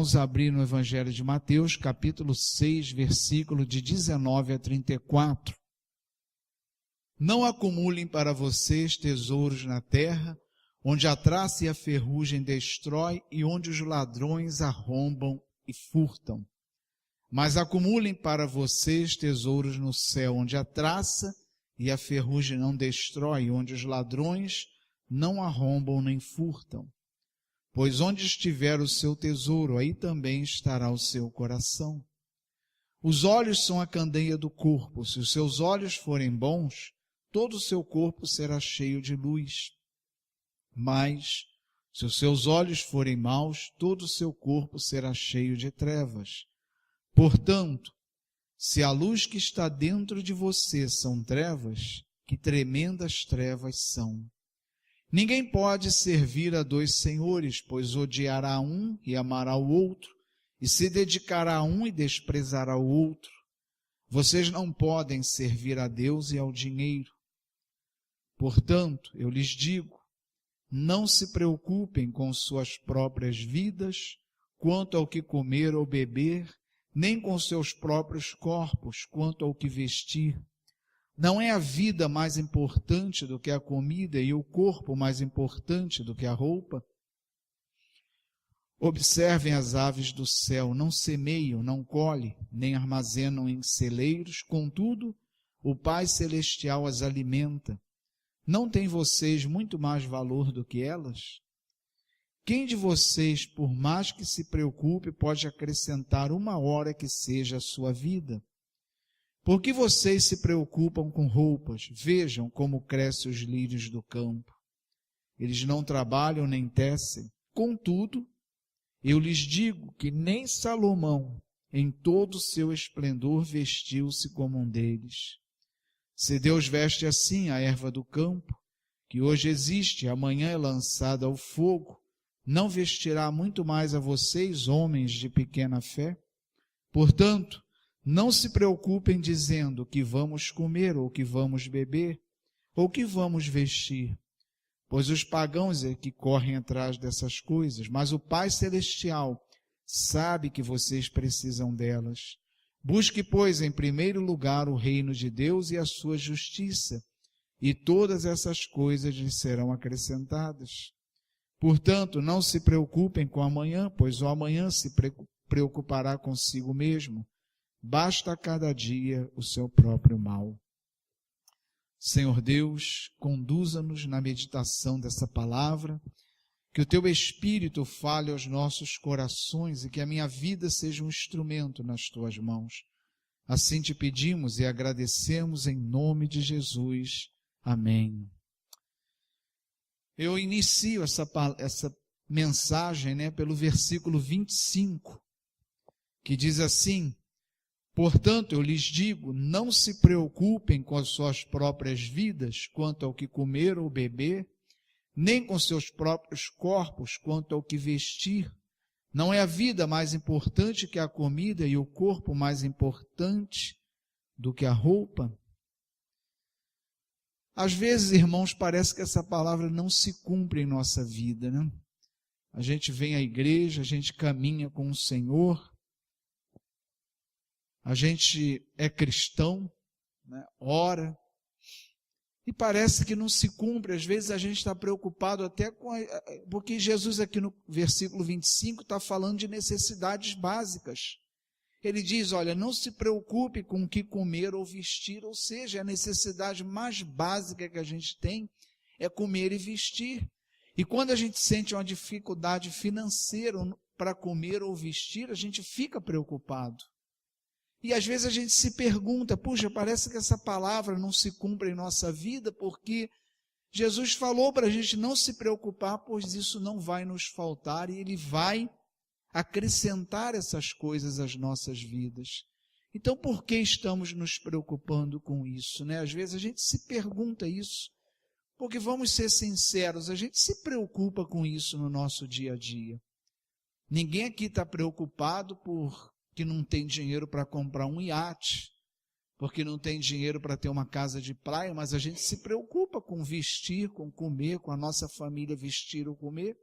Vamos abrir no Evangelho de Mateus, capítulo 6, versículo de 19 a 34. Não acumulem para vocês tesouros na terra, onde a traça e a ferrugem destrói e onde os ladrões arrombam e furtam. Mas acumulem para vocês tesouros no céu, onde a traça e a ferrugem não destrói, e onde os ladrões não arrombam nem furtam. Pois onde estiver o seu tesouro, aí também estará o seu coração. Os olhos são a candeia do corpo. Se os seus olhos forem bons, todo o seu corpo será cheio de luz. Mas, se os seus olhos forem maus, todo o seu corpo será cheio de trevas. Portanto, se a luz que está dentro de você são trevas, que tremendas trevas são. Ninguém pode servir a dois senhores, pois odiará um e amará o outro, e se dedicará a um e desprezará o outro. Vocês não podem servir a Deus e ao dinheiro. Portanto, eu lhes digo, não se preocupem com suas próprias vidas, quanto ao que comer ou beber, nem com seus próprios corpos, quanto ao que vestir. Não é a vida mais importante do que a comida e o corpo mais importante do que a roupa? Observem as aves do céu, não semeiam, não colhem, nem armazenam em celeiros, contudo, o Pai Celestial as alimenta. Não têm vocês muito mais valor do que elas? Quem de vocês, por mais que se preocupe, pode acrescentar uma hora que seja a sua vida? Por que vocês se preocupam com roupas? Vejam como crescem os lírios do campo. Eles não trabalham nem tecem. Contudo, eu lhes digo que nem Salomão, em todo o seu esplendor, vestiu-se como um deles. Se Deus veste assim a erva do campo, que hoje existe e amanhã é lançada ao fogo, não vestirá muito mais a vocês, homens de pequena fé? Portanto, não se preocupem dizendo que vamos comer, ou que vamos beber, ou que vamos vestir, pois os pagãos é que correm atrás dessas coisas, mas o Pai Celestial sabe que vocês precisam delas. Busque, pois, em primeiro lugar o reino de Deus e a sua justiça, e todas essas coisas lhes serão acrescentadas. Portanto, não se preocupem com o amanhã, pois o amanhã se preocupará consigo mesmo. Basta a cada dia o seu próprio mal. Senhor Deus, conduza-nos na meditação dessa palavra, que o Teu Espírito fale aos nossos corações e que a minha vida seja um instrumento nas Tuas mãos. Assim te pedimos e agradecemos em nome de Jesus. Amém. Eu inicio essa mensagem, pelo versículo 25, que diz assim: portanto, eu lhes digo, não se preocupem com as suas próprias vidas, quanto ao que comer ou beber, nem com seus próprios corpos, quanto ao que vestir. Não é a vida mais importante que a comida e o corpo mais importante do que a roupa? Às vezes, irmãos, parece que essa palavra não se cumpre em nossa vida, né? A gente vem à igreja, a gente caminha com o Senhor, a gente é cristão, ora, e parece que não se cumpre. Às vezes a gente está preocupado até porque Jesus aqui no versículo 25 está falando de necessidades básicas. Ele diz, olha, não se preocupe com o que comer ou vestir, ou seja, a necessidade mais básica que a gente tem é comer e vestir. E quando a gente sente uma dificuldade financeira para comer ou vestir, a gente fica preocupado. E às vezes a gente se pergunta, puxa, parece que essa palavra não se cumpre em nossa vida, porque Jesus falou para a gente não se preocupar, pois isso não vai nos faltar, e Ele vai acrescentar essas coisas às nossas vidas. Então, por que estamos nos preocupando com isso, Às vezes a gente se pergunta isso, porque vamos ser sinceros, a gente se preocupa com isso no nosso dia a dia. Ninguém aqui está preocupado porque não tem dinheiro para comprar um iate, porque não tem dinheiro para ter uma casa de praia, mas a gente se preocupa com vestir, com comer, com a nossa família vestir ou comer.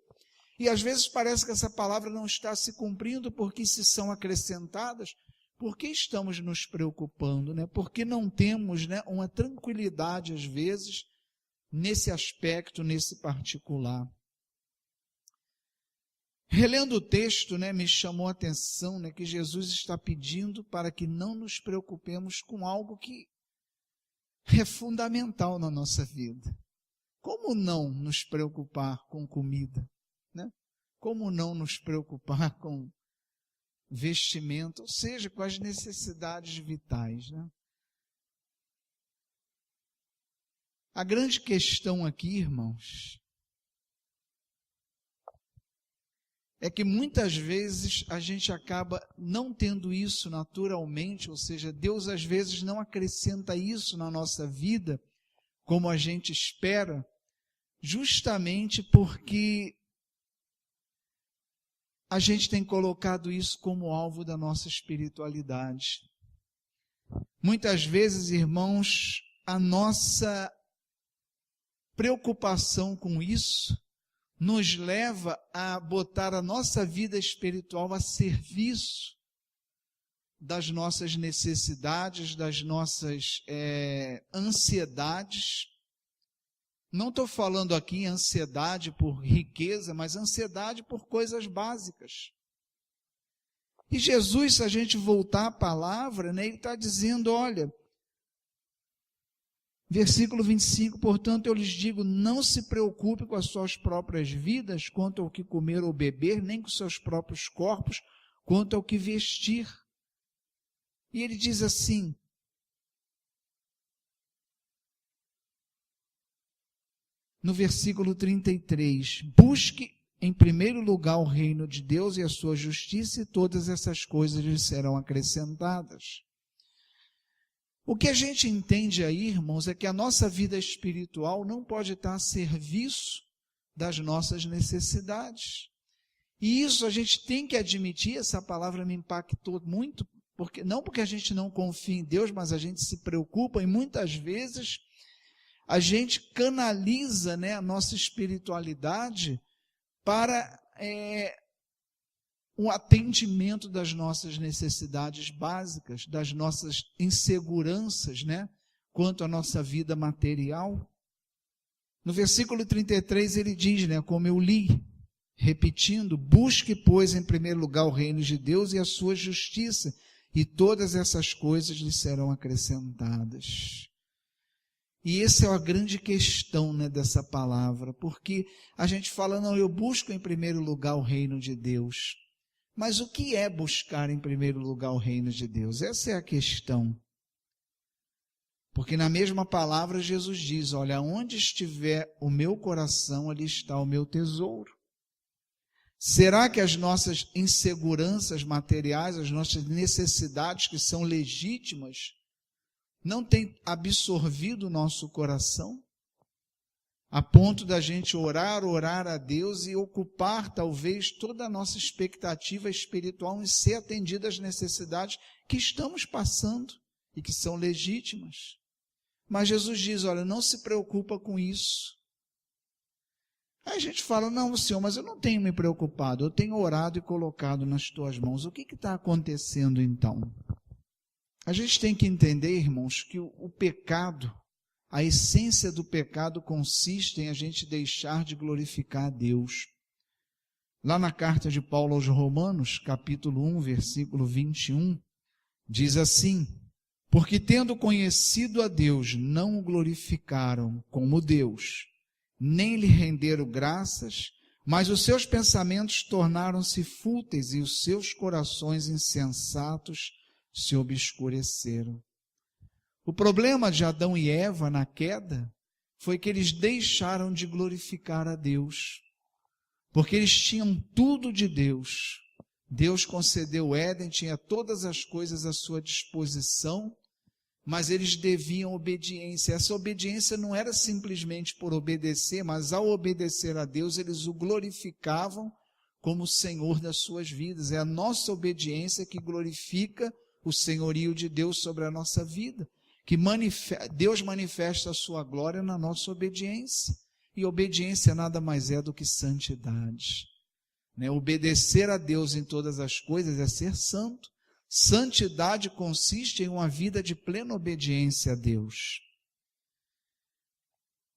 E às vezes parece que essa palavra não está se cumprindo, porque se são acrescentadas, por que estamos nos preocupando, né? Porque não temos, né, uma tranquilidade, às vezes, nesse aspecto, nesse particular. Relendo o texto, né, me chamou a atenção, né, que Jesus está pedindo para que não nos preocupemos com algo que é fundamental na nossa vida. Como não nos preocupar com comida, né? Como não nos preocupar com vestimento, ou seja, com as necessidades vitais, né? A grande questão aqui, irmãos, é que muitas vezes a gente acaba não tendo isso naturalmente, ou seja, Deus às vezes não acrescenta isso na nossa vida como a gente espera, justamente porque a gente tem colocado isso como alvo da nossa espiritualidade. Muitas vezes, irmãos, a nossa preocupação com isso nos leva a botar a nossa vida espiritual a serviço das nossas necessidades, das nossas ansiedades. Não estou falando aqui em ansiedade por riqueza, mas ansiedade por coisas básicas. E Jesus, se a gente voltar à palavra, né, ele está dizendo, olha, versículo 25, portanto eu lhes digo, não se preocupe com as suas próprias vidas, quanto ao que comer ou beber, nem com seus próprios corpos, quanto ao que vestir. E ele diz assim, no versículo 33, busque em primeiro lugar o reino de Deus e a sua justiça, e todas essas coisas lhe serão acrescentadas. O que a gente entende aí, irmãos, é que a nossa vida espiritual não pode estar a serviço das nossas necessidades. E isso a gente tem que admitir, essa palavra me impactou muito, não porque a gente não confia em Deus, mas a gente se preocupa, e muitas vezes a gente canaliza, né, a nossa espiritualidade para um atendimento das nossas necessidades básicas, das nossas inseguranças, né, quanto à nossa vida material. No versículo 33 ele diz, né, como eu li, repetindo, busque, pois, em primeiro lugar o reino de Deus e a sua justiça, e todas essas coisas lhe serão acrescentadas. E essa é a grande questão, né, dessa palavra, porque a gente fala, não, eu busco em primeiro lugar o reino de Deus. Mas o que é buscar em primeiro lugar o reino de Deus? Essa é a questão. Porque na mesma palavra Jesus diz, olha, onde estiver o meu coração, ali está o meu tesouro. Será que as nossas inseguranças materiais, as nossas necessidades que são legítimas, não têm absorvido o nosso coração? A ponto da gente orar a Deus e ocupar talvez toda a nossa expectativa espiritual em ser atendida às necessidades que estamos passando e que são legítimas. Mas Jesus diz, olha, não se preocupa com isso. Aí a gente fala, não, Senhor, mas eu não tenho me preocupado, eu tenho orado e colocado nas tuas mãos. O que está acontecendo então? A gente tem que entender, irmãos, que o pecado, a essência do pecado consiste em a gente deixar de glorificar a Deus. Lá na carta de Paulo aos Romanos, capítulo 1, versículo 21, diz assim, porque tendo conhecido a Deus, não o glorificaram como Deus, nem lhe renderam graças, mas os seus pensamentos tornaram-se fúteis e os seus corações insensatos se obscureceram. O problema de Adão e Eva na queda foi que eles deixaram de glorificar a Deus, porque eles tinham tudo de Deus. Deus concedeu o Éden, tinha todas as coisas à sua disposição, mas eles deviam obediência. Essa obediência não era simplesmente por obedecer, mas ao obedecer a Deus, eles o glorificavam como Senhor das suas vidas. É a nossa obediência que glorifica o senhorio de Deus sobre a nossa vida, que Deus manifesta a sua glória na nossa obediência, e obediência nada mais é do que santidade. né? Obedecer a Deus em todas as coisas é ser santo. Santidade consiste em uma vida de plena obediência a Deus.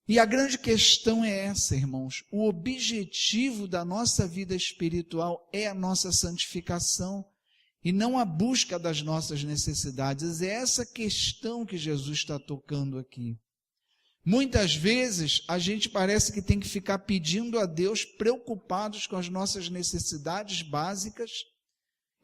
E a grande questão é essa, irmãos. O objetivo da nossa vida espiritual é a nossa santificação e não a busca das nossas necessidades. É essa questão que Jesus está tocando aqui. Muitas vezes a gente parece que tem que ficar pedindo a Deus, preocupados com as nossas necessidades básicas,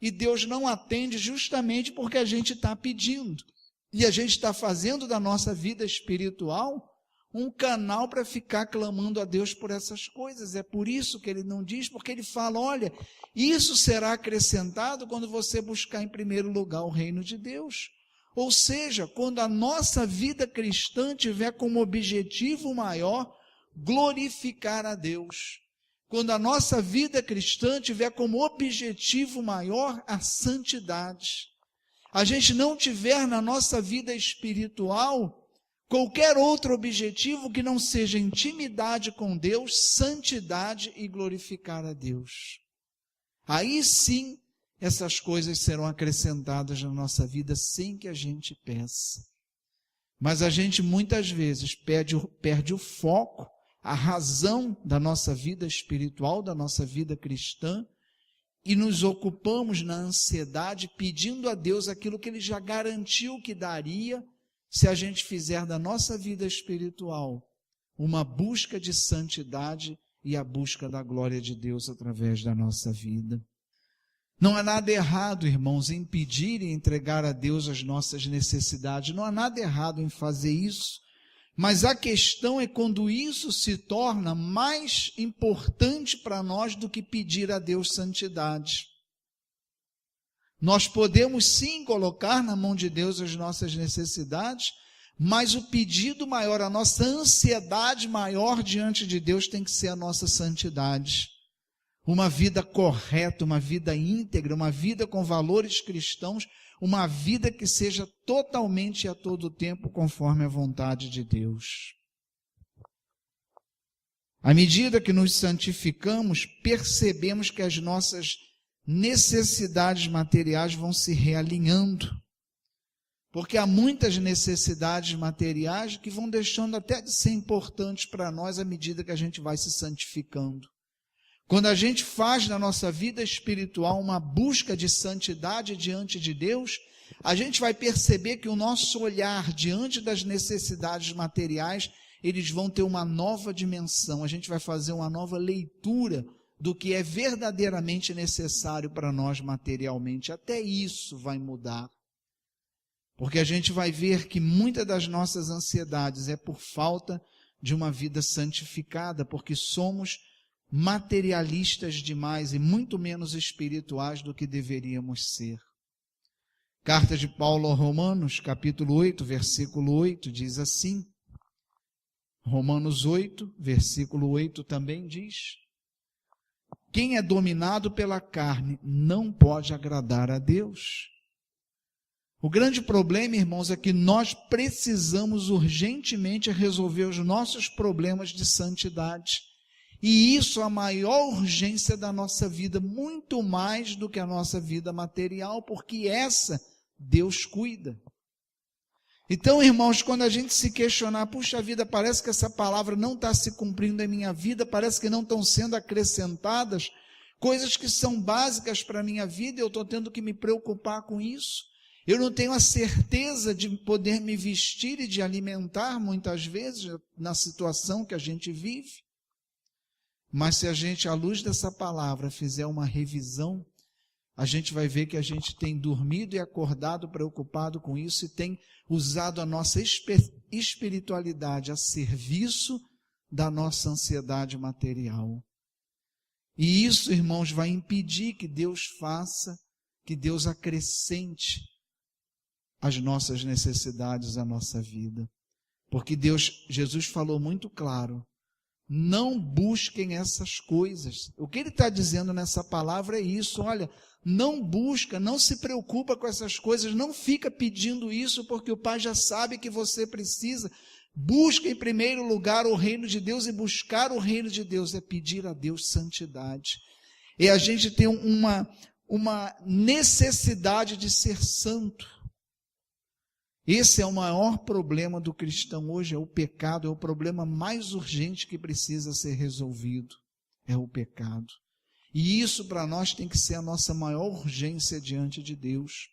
e Deus não atende justamente porque a gente está pedindo. E a gente está fazendo da nossa vida espiritual um canal para ficar clamando a Deus por essas coisas. É por isso que ele não diz, porque ele fala, olha, isso será acrescentado quando você buscar em primeiro lugar o reino de Deus. Ou seja, quando a nossa vida cristã tiver como objetivo maior glorificar a Deus. Quando a nossa vida cristã tiver como objetivo maior a santidade. A gente não tiver na nossa vida espiritual qualquer outro objetivo que não seja intimidade com Deus, santidade e glorificar a Deus. Aí sim, essas coisas serão acrescentadas na nossa vida sem que a gente peça. Mas a gente muitas vezes perde o foco, a razão da nossa vida espiritual, da nossa vida cristã, e nos ocupamos na ansiedade pedindo a Deus aquilo que Ele já garantiu que daria, se a gente fizer da nossa vida espiritual uma busca de santidade e a busca da glória de Deus através da nossa vida. Não há nada errado, irmãos, em pedir e entregar a Deus as nossas necessidades. Não há nada errado em fazer isso. Mas a questão é quando isso se torna mais importante para nós do que pedir a Deus santidade. Nós podemos sim colocar na mão de Deus as nossas necessidades, mas o pedido maior, a nossa ansiedade maior diante de Deus tem que ser a nossa santidade. Uma vida correta, uma vida íntegra, uma vida com valores cristãos, uma vida que seja totalmente e a todo tempo conforme a vontade de Deus. À medida que nos santificamos, percebemos que as nossas necessidades materiais vão se realinhando, porque há muitas necessidades materiais que vão deixando até de ser importantes para nós à medida que a gente vai se santificando. Quando a gente faz na nossa vida espiritual uma busca de santidade diante de Deus, a gente vai perceber que o nosso olhar diante das necessidades materiais, eles vão ter uma nova dimensão, a gente vai fazer uma nova leitura do que é verdadeiramente necessário para nós materialmente. Até isso vai mudar. Porque a gente vai ver que muitas das nossas ansiedades é por falta de uma vida santificada, porque somos materialistas demais e muito menos espirituais do que deveríamos ser. Carta de Paulo aos Romanos, capítulo 8, versículo 8, diz assim, Romanos 8, versículo 8 também diz, quem é dominado pela carne não pode agradar a Deus. O grande problema, irmãos, é que nós precisamos urgentemente resolver os nossos problemas de santidade. E isso é a maior urgência da nossa vida, muito mais do que a nossa vida material, porque essa Deus cuida. Então, irmãos, quando a gente se questionar, puxa vida, parece que essa palavra não está se cumprindo em minha vida, parece que não estão sendo acrescentadas coisas que são básicas para a minha vida, eu estou tendo que me preocupar com isso. Eu não tenho a certeza de poder me vestir e de alimentar, muitas vezes, na situação que a gente vive. Mas se a gente, à luz dessa palavra, fizer uma revisão, a gente vai ver que a gente tem dormido e acordado preocupado com isso e tem usado a nossa espiritualidade a serviço da nossa ansiedade material. E isso, irmãos, vai impedir que Deus faça, que Deus acrescente as nossas necessidades à nossa vida. Porque Jesus falou muito claro, não busquem essas coisas. O que ele está dizendo nessa palavra é isso, olha, não busca, não se preocupa com essas coisas, não fica pedindo isso, porque o Pai já sabe que você precisa. Busca em primeiro lugar o reino de Deus, e buscar o reino de Deus é pedir a Deus santidade. é a gente ter uma necessidade de ser santo. Esse é o maior problema do cristão hoje, é o pecado, é o problema mais urgente que precisa ser resolvido, é o pecado. E isso para nós tem que ser a nossa maior urgência diante de Deus.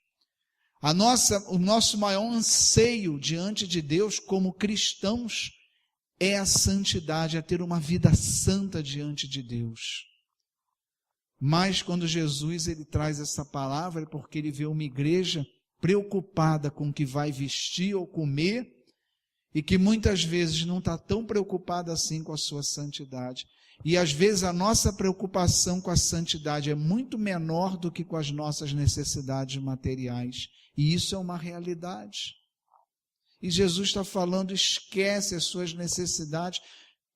O nosso maior anseio diante de Deus como cristãos é a santidade, é ter uma vida santa diante de Deus. Mas quando Jesus ele traz essa palavra, é porque ele vê uma igreja preocupada com o que vai vestir ou comer, e que muitas vezes não está tão preocupada assim com a sua santidade. E às vezes a nossa preocupação com a santidade é muito menor do que com as nossas necessidades materiais. E isso é uma realidade. E Jesus está falando, esquece as suas necessidades,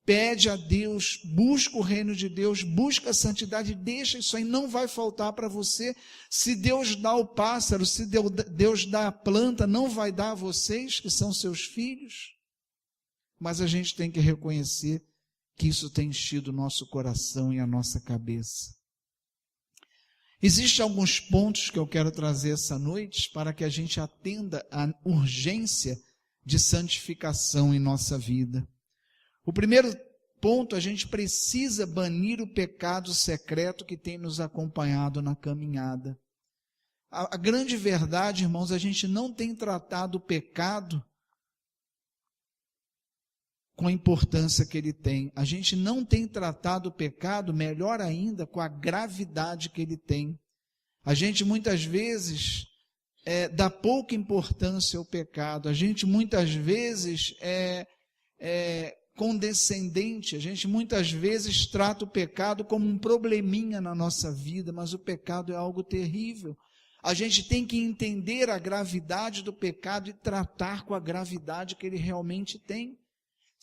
pede a Deus, busca o reino de Deus, busca a santidade, deixa isso aí, não vai faltar para você. Se Deus dá o pássaro, se Deus dá a planta, não vai dar a vocês, que são seus filhos. Mas a gente tem que reconhecer que isso tem enchido o nosso coração e a nossa cabeça. Existem alguns pontos que eu quero trazer essa noite para que a gente atenda à urgência de santificação em nossa vida. O primeiro ponto, a gente precisa banir o pecado secreto que tem nos acompanhado na caminhada. A grande verdade, irmãos, a gente não tem tratado o pecado com a importância que ele tem. A gente não tem tratado o pecado, melhor ainda, com a gravidade que ele tem. A gente muitas vezes dá pouca importância ao pecado. A gente muitas vezes é condescendente. A gente muitas vezes trata o pecado como um probleminha na nossa vida, mas o pecado é algo terrível. A gente tem que entender a gravidade do pecado e tratar com a gravidade que ele realmente tem.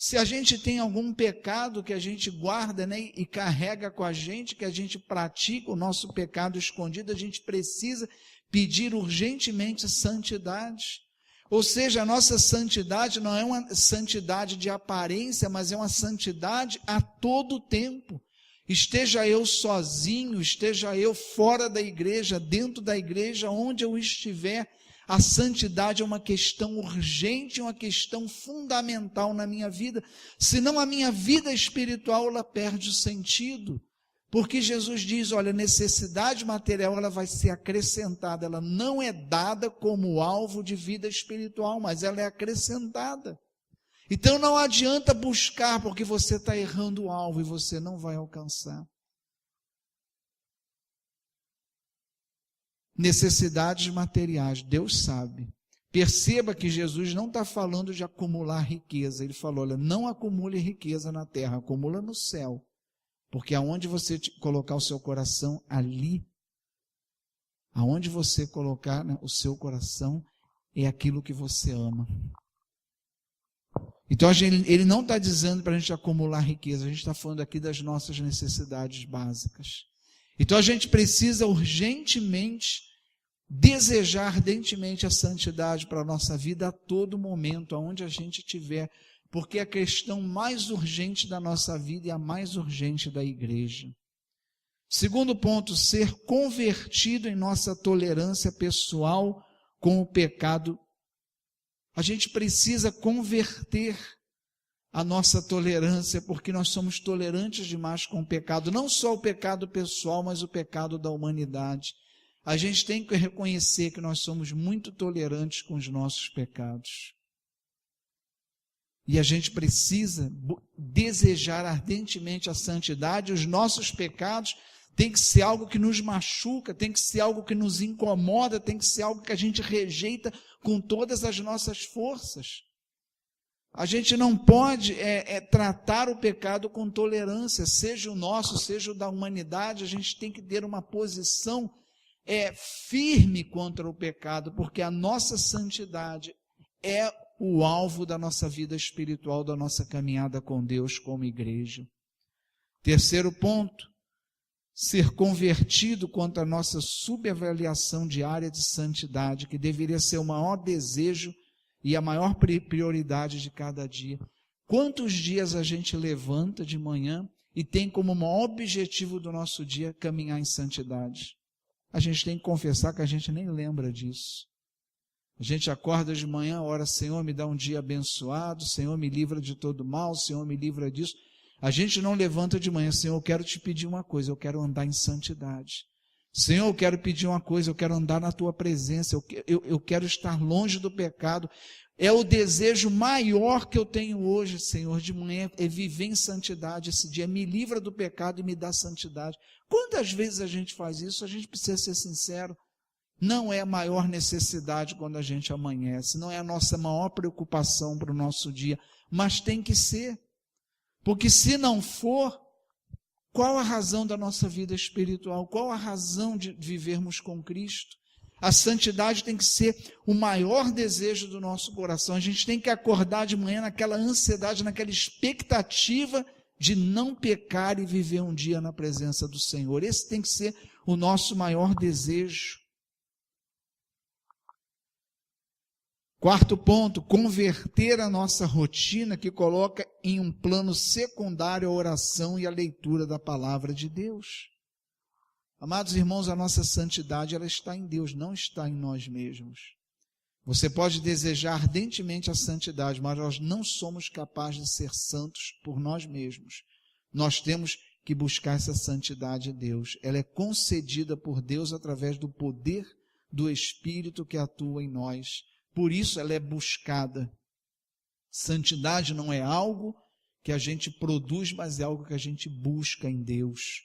Se a gente tem algum pecado que a gente guarda, né, e carrega com a gente, que a gente pratica o nosso pecado escondido, a gente precisa pedir urgentemente santidade. Ou seja, a nossa santidade não é uma santidade de aparência, mas é uma santidade a todo tempo. Esteja eu sozinho, esteja eu fora da igreja, dentro da igreja, onde eu estiver, a santidade é uma questão urgente, uma questão fundamental na minha vida. Senão a minha vida espiritual ela perde o sentido. Porque Jesus diz, olha, a necessidade material ela vai ser acrescentada, ela não é dada como alvo de vida espiritual, mas ela é acrescentada. Então não adianta buscar, porque você está errando o alvo e você não vai alcançar. Necessidades materiais, Deus sabe. Perceba que Jesus não está falando de acumular riqueza, ele falou, olha, não acumule riqueza na terra, acumula no céu. Porque aonde você colocar o seu coração, ali, aonde você colocar, né, o seu coração, é aquilo que você ama. Então ele não está dizendo para a gente acumular riqueza, a gente está falando aqui das nossas necessidades básicas. Então a gente precisa urgentemente desejar ardentemente a santidade para a nossa vida a todo momento, aonde a gente estiver, porque é a questão mais urgente da nossa vida e a mais urgente da igreja. Segundo ponto, ser convertido em nossa tolerância pessoal com o pecado. A gente precisa converter a nossa tolerância, porque nós somos tolerantes demais com o pecado, não só o pecado pessoal, mas o pecado da humanidade. A gente tem que reconhecer que nós somos muito tolerantes com os nossos pecados. E a gente precisa desejar ardentemente a santidade. Os nossos pecados tem que ser algo que nos machuca, tem que ser algo que nos incomoda, tem que ser algo que a gente rejeita com todas as nossas forças. A gente não pode tratar o pecado com tolerância, seja o nosso, seja o da humanidade. A gente tem que ter uma posição firme contra o pecado, porque a nossa santidade é o alvo da nossa vida espiritual, da nossa caminhada com Deus como igreja. Terceiro ponto, ser convertido quanto à nossa subavaliação diária de santidade, que deveria ser o maior desejo e a maior prioridade de cada dia. Quantos dias a gente levanta de manhã e tem como maior objetivo do nosso dia caminhar em santidade. A gente tem que confessar que a gente nem lembra disso. A gente acorda de manhã, ora, Senhor, me dá um dia abençoado, Senhor, me livra de todo mal, Senhor, me livra disso. A gente não levanta de manhã, Senhor, eu quero te pedir uma coisa, eu quero andar em santidade. Senhor, eu quero pedir uma coisa, eu quero andar na tua presença, eu quero estar longe do pecado. É o desejo maior que eu tenho hoje, Senhor, de manhã, é viver em santidade esse dia. Me livra do pecado e me dá santidade. Quantas vezes a gente faz isso? A gente precisa ser sincero. Não é a maior necessidade quando a gente amanhece, não é a nossa maior preocupação para o nosso dia, mas tem que ser. Porque se não for, qual a razão da nossa vida espiritual? Qual a razão de vivermos com Cristo? A santidade tem que ser o maior desejo do nosso coração. A gente tem que acordar de manhã naquela ansiedade, naquela expectativa de não pecar e viver um dia na presença do Senhor. Esse tem que ser o nosso maior desejo. Quarto ponto, converter a nossa rotina, que coloca em um plano secundário a oração e a leitura da palavra de Deus. Amados irmãos, a nossa santidade, ela está em Deus, não está em nós mesmos. Você pode desejar ardentemente a santidade, mas nós não somos capazes de ser santos por nós mesmos. Nós temos que buscar essa santidade em Deus. Ela é concedida por Deus através do poder do Espírito que atua em nós. Por isso ela é buscada. Santidade não é algo que a gente produz, mas é algo que a gente busca em Deus.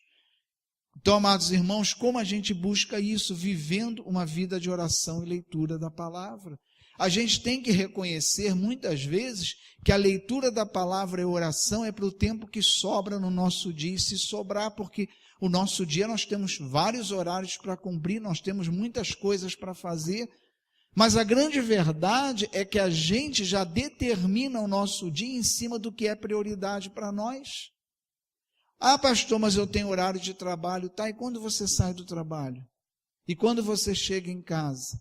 Então, amados irmãos, como a gente busca isso? Vivendo uma vida de oração e leitura da palavra. A gente tem que reconhecer muitas vezes que a leitura da palavra e a oração é para o tempo que sobra no nosso dia, e se sobrar, porque o nosso dia nós temos vários horários para cumprir, nós temos muitas coisas para fazer. Mas a grande verdade é que a gente já determina o nosso dia em cima do que é prioridade para nós. Ah, pastor, mas eu tenho horário de trabalho, tá? E quando você sai do trabalho? E quando você chega em casa?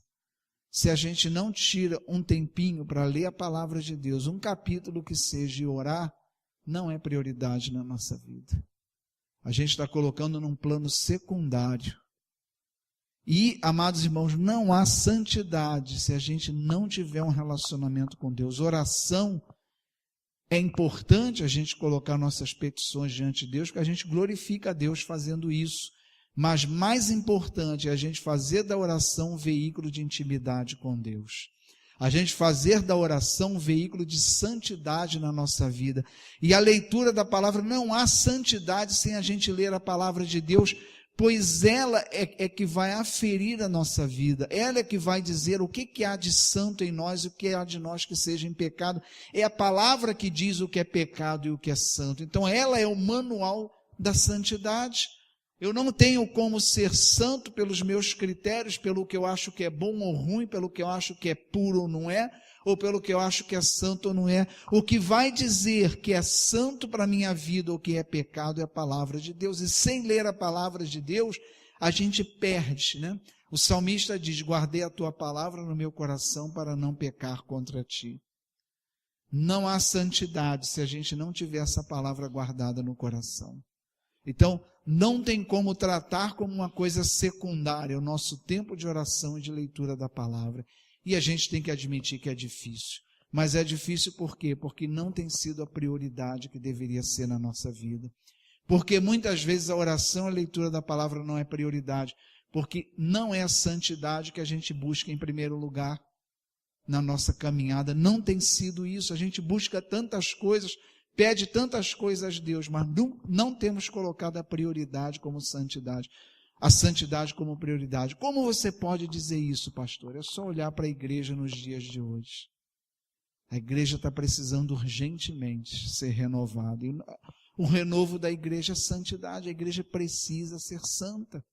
Se a gente não tira um tempinho para ler a palavra de Deus, um capítulo que seja, e orar, não é prioridade na nossa vida. A gente está colocando num plano secundário. E, amados irmãos, não há santidade se a gente não tiver um relacionamento com Deus. Oração, é importante a gente colocar nossas petições diante de Deus, porque a gente glorifica a Deus fazendo isso. Mas mais importante é a gente fazer da oração um veículo de intimidade com Deus. A gente fazer da oração um veículo de santidade na nossa vida. E a leitura da palavra, não há santidade sem a gente ler a palavra de Deus, pois ela é que vai aferir a nossa vida, ela é que vai dizer o que há de santo em nós e o que há de nós que seja em pecado. É a palavra que diz o que é pecado e o que é santo. Então ela é o manual da santidade. Eu não tenho como ser santo pelos meus critérios, pelo que eu acho que é bom ou ruim, pelo que eu acho que é puro ou não é, ou pelo que eu acho que é santo ou não é. O que vai dizer que é santo para a minha vida ou que é pecado é a palavra de Deus. E sem ler a palavra de Deus, a gente perde, né? O salmista diz: guardei a tua palavra no meu coração para não pecar contra ti. Não há santidade se a gente não tiver essa palavra guardada no coração. Então, não tem como tratar como uma coisa secundária o nosso tempo de oração e de leitura da palavra. E a gente tem que admitir que é difícil. Mas é difícil por quê? Porque não tem sido a prioridade que deveria ser na nossa vida. Porque muitas vezes a oração e a leitura da palavra não é prioridade. Porque não é a santidade que a gente busca em primeiro lugar na nossa caminhada. Não tem sido isso. A gente busca tantas coisas, pede tantas coisas a Deus, mas não temos colocado a prioridade como santidade. A santidade como prioridade. Como você pode dizer isso, pastor? É só olhar para a igreja nos dias de hoje. A igreja está precisando urgentemente ser renovada. E o renovo da igreja é santidade. A igreja precisa ser santa.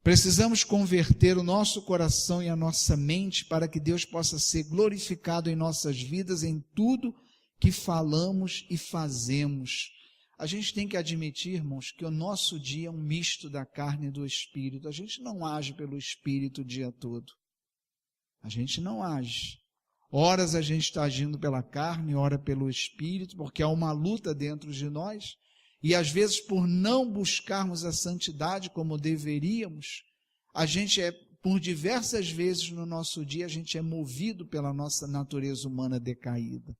Precisamos converter o nosso coração e a nossa mente para que Deus possa ser glorificado em nossas vidas, em tudo que falamos e fazemos. A gente tem que admitir, irmãos, que o nosso dia é um misto da carne e do espírito. A gente não age pelo espírito o dia todo. A gente não age. Horas a gente está agindo pela carne, ora pelo Espírito, porque há uma luta dentro de nós, e às vezes por não buscarmos a santidade como deveríamos, a gente por diversas vezes no nosso dia, a gente é movido pela nossa natureza humana decaída.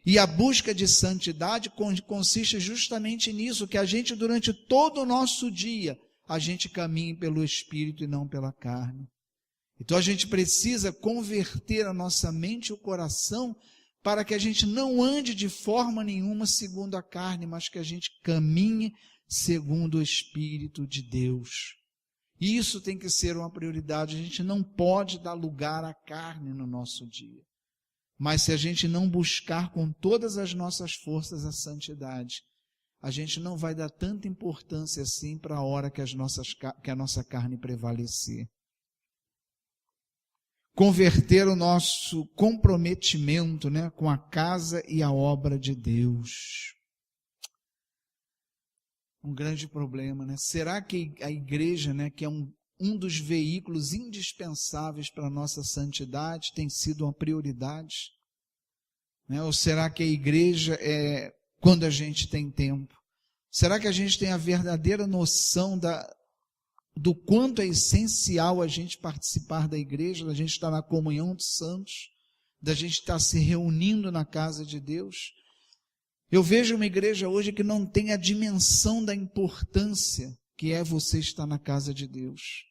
E a busca de santidade consiste justamente nisso, que a gente durante todo o nosso dia, a gente caminhe pelo Espírito e não pela carne. Então a gente precisa converter a nossa mente e o coração para que a gente não ande de forma nenhuma segundo a carne, mas que a gente caminhe segundo o Espírito de Deus. Isso tem que ser uma prioridade, a gente não pode dar lugar à carne no nosso dia. Mas se a gente não buscar com todas as nossas forças a santidade, a gente não vai dar tanta importância assim para a hora que a nossa carne prevalecer. Converter o nosso comprometimento, né, com a casa e a obra de Deus. Um grande problema, né? Será que a igreja, né, que é um dos veículos indispensáveis para a nossa santidade, tem sido uma prioridade? Né? Ou será que a igreja é quando a gente tem tempo? Será que a gente tem a verdadeira noção do quanto é essencial a gente participar da igreja, da gente estar na comunhão dos santos, da gente estar se reunindo na casa de Deus? Eu vejo uma igreja hoje que não tem a dimensão da importância que é você estar na casa de Deus.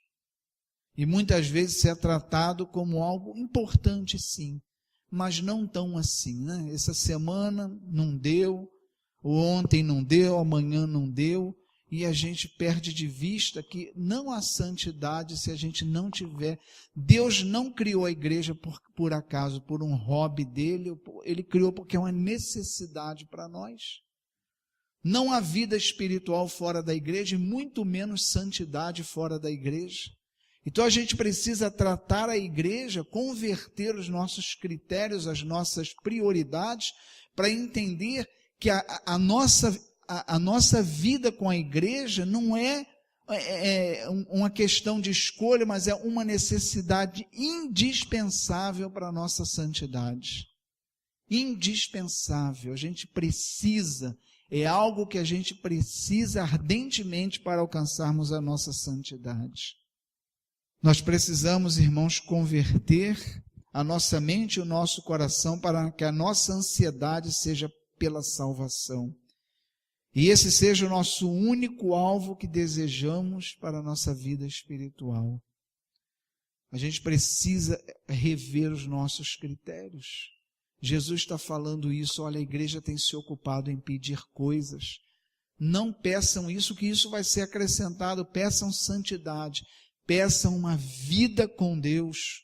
E muitas vezes isso é tratado como algo importante, sim, mas não tão assim, né? Essa semana não deu, ontem não deu, amanhã não deu, e a gente perde de vista que não há santidade se a gente não tiver. Deus não criou a igreja por acaso, por um hobby dele, ele criou porque é uma necessidade para nós. Não há vida espiritual fora da igreja, e muito menos santidade fora da igreja. Então a gente precisa tratar a igreja, converter os nossos critérios, as nossas prioridades, para entender que a nossa vida com a igreja não é uma questão de escolha, mas é uma necessidade indispensável para a nossa santidade. Indispensável, a gente precisa, é algo que a gente precisa ardentemente para alcançarmos a nossa santidade. Nós precisamos, irmãos, converter a nossa mente e o nosso coração para que a nossa ansiedade seja pela salvação. E esse seja o nosso único alvo que desejamos para a nossa vida espiritual. A gente precisa rever os nossos critérios. Jesus está falando isso, olha, a igreja tem se ocupado em pedir coisas. Não peçam isso, que isso vai ser acrescentado. Peçam santidade, peçam uma vida com Deus.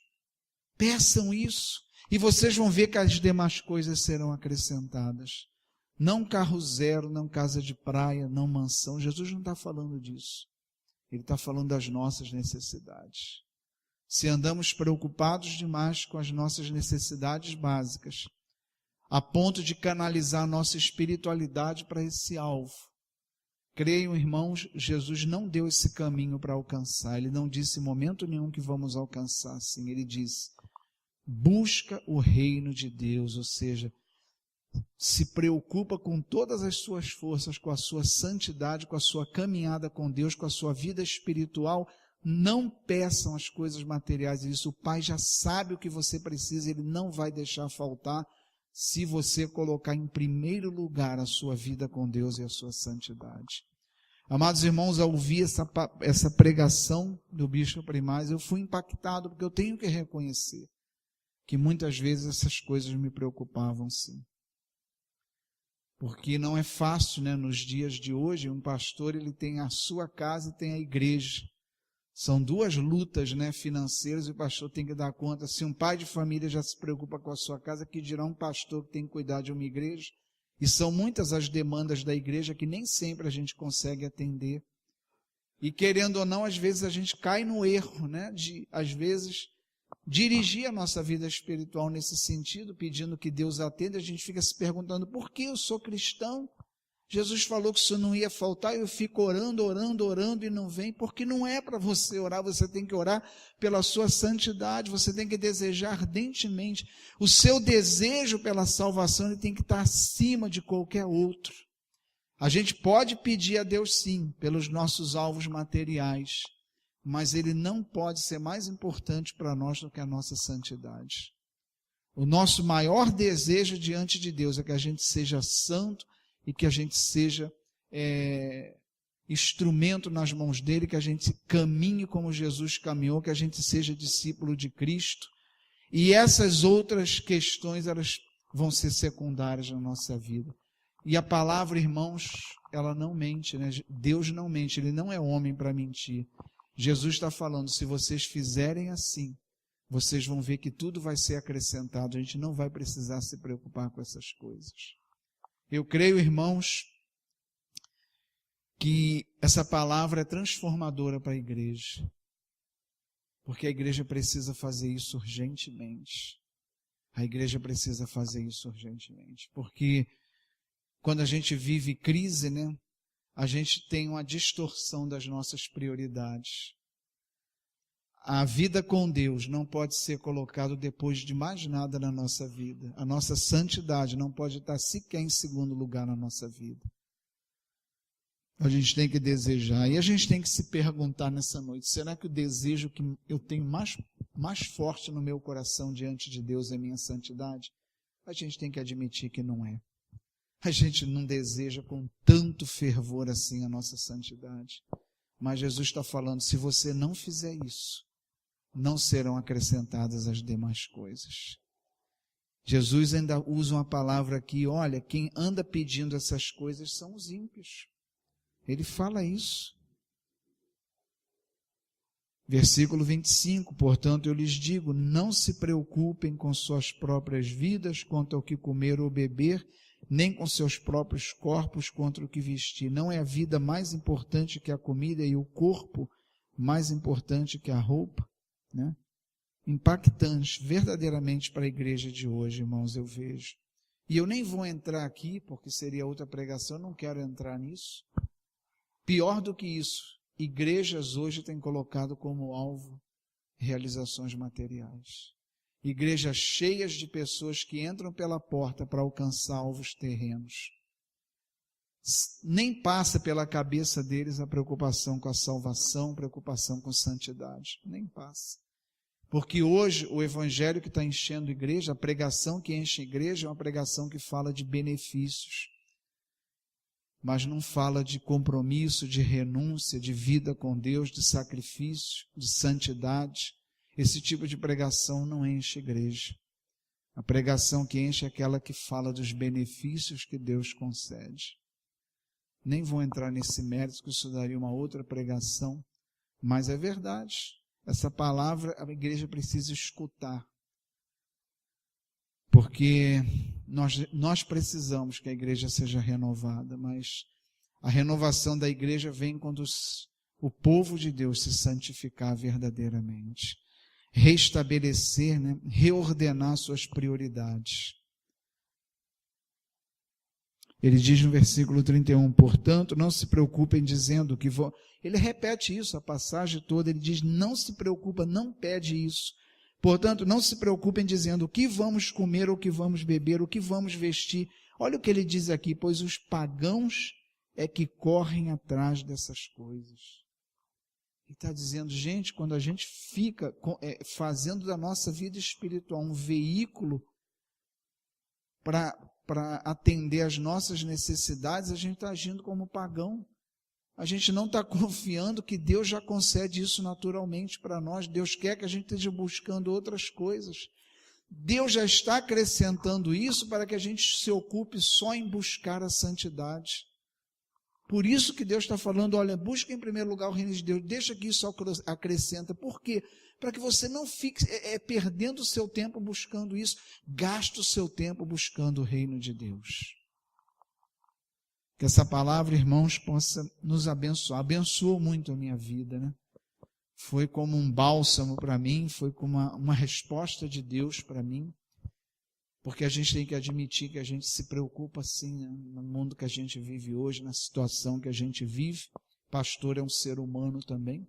Peçam isso, e vocês vão ver que as demais coisas serão acrescentadas. Não carro zero, não casa de praia, não mansão. Jesus não está falando disso. Ele está falando das nossas necessidades. Se andamos preocupados demais com as nossas necessidades básicas, a ponto de canalizar nossa espiritualidade para esse alvo, creiam, irmãos, Jesus não deu esse caminho para alcançar. Ele não disse em momento nenhum que vamos alcançar assim. Ele disse, busca o reino de Deus, ou seja, se preocupa com todas as suas forças, com a sua santidade, com a sua caminhada com Deus, com a sua vida espiritual. Não peçam as coisas materiais, isso o Pai já sabe o que você precisa, Ele não vai deixar faltar se você colocar em primeiro lugar a sua vida com Deus e a sua santidade. Amados irmãos, ao ouvir essa pregação do Bispo Primaz, eu fui impactado, porque eu tenho que reconhecer que muitas vezes essas coisas me preocupavam, sim. Porque não é fácil, né? Nos dias de hoje, um pastor ele tem a sua casa e tem a igreja. São duas lutas, né, financeiras, e o pastor tem que dar conta. Se um pai de família já se preocupa com a sua casa, que dirá um pastor que tem que cuidar de uma igreja? E são muitas as demandas da igreja que nem sempre a gente consegue atender. E querendo ou não, às vezes a gente cai no erro, né, de, às vezes, dirigir a nossa vida espiritual nesse sentido, pedindo que Deus atenda. A gente fica se perguntando, por que eu sou cristão? Jesus falou que isso não ia faltar, eu fico orando e não vem, porque não é para você orar, você tem que orar pela sua santidade, você tem que desejar ardentemente. O seu desejo pela salvação ele tem que estar acima de qualquer outro. A gente pode pedir a Deus sim, pelos nossos alvos materiais, mas ele não pode ser mais importante para nós do que a nossa santidade. O nosso maior desejo diante de Deus é que a gente seja santo e que a gente seja instrumento nas mãos dele, que a gente caminhe como Jesus caminhou, que a gente seja discípulo de Cristo. E essas outras questões, elas vão ser secundárias na nossa vida. E a palavra, irmãos, ela não mente, né? Deus não mente, ele não é homem para mentir. Jesus está falando, se vocês fizerem assim, vocês vão ver que tudo vai ser acrescentado, a gente não vai precisar se preocupar com essas coisas. Eu creio, irmãos, que essa palavra é transformadora para a igreja, porque a igreja precisa fazer isso urgentemente. A igreja precisa fazer isso urgentemente, porque quando a gente vive crise, né, a gente tem uma distorção das nossas prioridades. A vida com Deus não pode ser colocado depois de mais nada na nossa vida. A nossa santidade não pode estar sequer em segundo lugar na nossa vida. A gente tem que desejar. E a gente tem que se perguntar nessa noite, será que o desejo que eu tenho mais forte no meu coração diante de Deus é minha santidade? A gente tem que admitir que não é. A gente não deseja com tanto fervor assim a nossa santidade. Mas Jesus está falando, se você não fizer isso, não serão acrescentadas as demais coisas. Jesus ainda usa uma palavra aqui, olha, quem anda pedindo essas coisas são os ímpios. Ele fala isso. Versículo 25, portanto eu lhes digo, não se preocupem com suas próprias vidas quanto ao que comer ou beber, nem com seus próprios corpos quanto ao que vestir. Não é a vida mais importante que a comida e o corpo mais importante que a roupa? Né? Impactante verdadeiramente para a igreja de hoje, irmãos, eu vejo. E eu nem vou entrar aqui, porque seria outra pregação, eu não quero entrar nisso. Pior do que isso, igrejas hoje têm colocado como alvo realizações materiais. Igrejas cheias de pessoas que entram pela porta para alcançar alvos terrenos. Nem passa pela cabeça deles a preocupação com a salvação, preocupação com santidade. Nem passa. Porque hoje o evangelho que está enchendo a igreja, a pregação que enche a igreja é uma pregação que fala de benefícios, mas não fala de compromisso, de renúncia, de vida com Deus, de sacrifício, de santidade. Esse tipo de pregação não enche a igreja. A pregação que enche é aquela que fala dos benefícios que Deus concede. Nem vou entrar nesse mérito, que isso daria uma outra pregação, mas é verdade. Essa palavra a igreja precisa escutar, porque nós precisamos que a igreja seja renovada, mas a renovação da igreja vem quando o povo de Deus se santificar verdadeiramente, restabelecer, né, reordenar suas prioridades. Ele diz no versículo 31, portanto, não se preocupem dizendo que vão... Ele repete isso, a passagem toda, ele diz, não se preocupa, não pede isso. Portanto, não se preocupem dizendo o que vamos comer, o que vamos beber, o que vamos vestir. Olha o que ele diz aqui, pois os pagãos é que correm atrás dessas coisas. Ele está dizendo, gente, quando a gente fica fazendo da nossa vida espiritual um veículo para atender às nossas necessidades, a gente está agindo como pagão. A gente não está confiando que Deus já concede isso naturalmente para nós. Deus quer que a gente esteja buscando outras coisas. Deus já está acrescentando isso para que a gente se ocupe só em buscar a santidade. Por isso que Deus está falando, olha, busca em primeiro lugar o reino de Deus, deixa que isso acrescenta. Por quê? Para que você não fique perdendo o seu tempo buscando isso, gaste o seu tempo buscando o reino de Deus. Que essa palavra, irmãos, possa nos abençoar. Abençoou muito a minha vida, né? Foi como um bálsamo para mim, foi como uma resposta de Deus para mim. porque a gente tem que admitir que a gente se preocupa sim, né? No mundo que a gente vive hoje, na situação que a gente vive. Pastor é um ser humano também.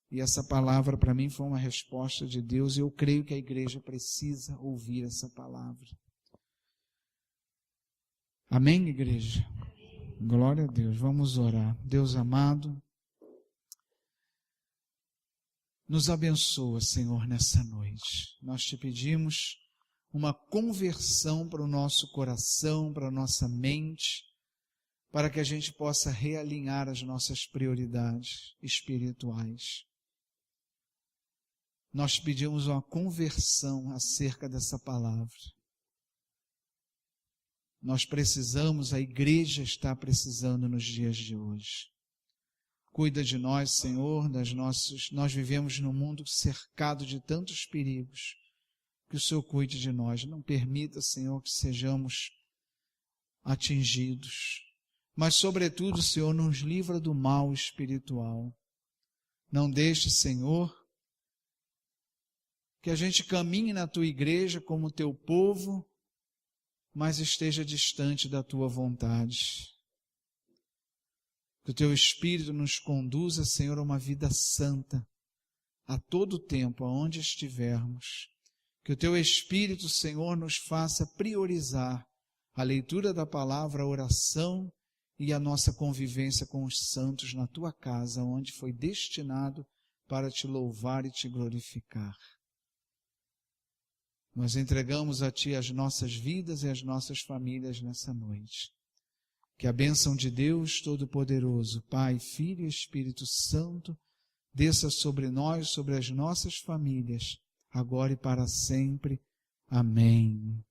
E essa palavra para mim foi uma resposta de Deus e eu creio que a igreja precisa ouvir essa palavra. Amém, igreja? Glória a Deus. Vamos orar. Deus amado, nos abençoa, Senhor, nessa noite. Nós te pedimos uma conversão para o nosso coração, para a nossa mente, para que a gente possa realinhar as nossas prioridades espirituais. Nós pedimos uma conversão acerca dessa palavra. Nós precisamos, a igreja está precisando nos dias de hoje. Cuida de nós, Senhor, nós vivemos num mundo cercado de tantos perigos. Que o Senhor cuide de nós. Não permita, Senhor, que sejamos atingidos. Mas, sobretudo, Senhor, nos livra do mal espiritual. Não deixe, Senhor, que a gente caminhe na Tua igreja como Teu povo, mas esteja distante da Tua vontade. Que o Teu Espírito nos conduza, Senhor, a uma vida santa, a todo tempo, aonde estivermos. Que o Teu Espírito, Senhor, nos faça priorizar a leitura da palavra, a oração e a nossa convivência com os santos na Tua casa, onde foi destinado para Te louvar e Te glorificar. Nós entregamos a Ti as nossas vidas e as nossas famílias nessa noite. Que a bênção de Deus Todo-Poderoso, Pai, Filho e Espírito Santo, desça sobre nós, sobre as nossas famílias, agora e para sempre. Amém.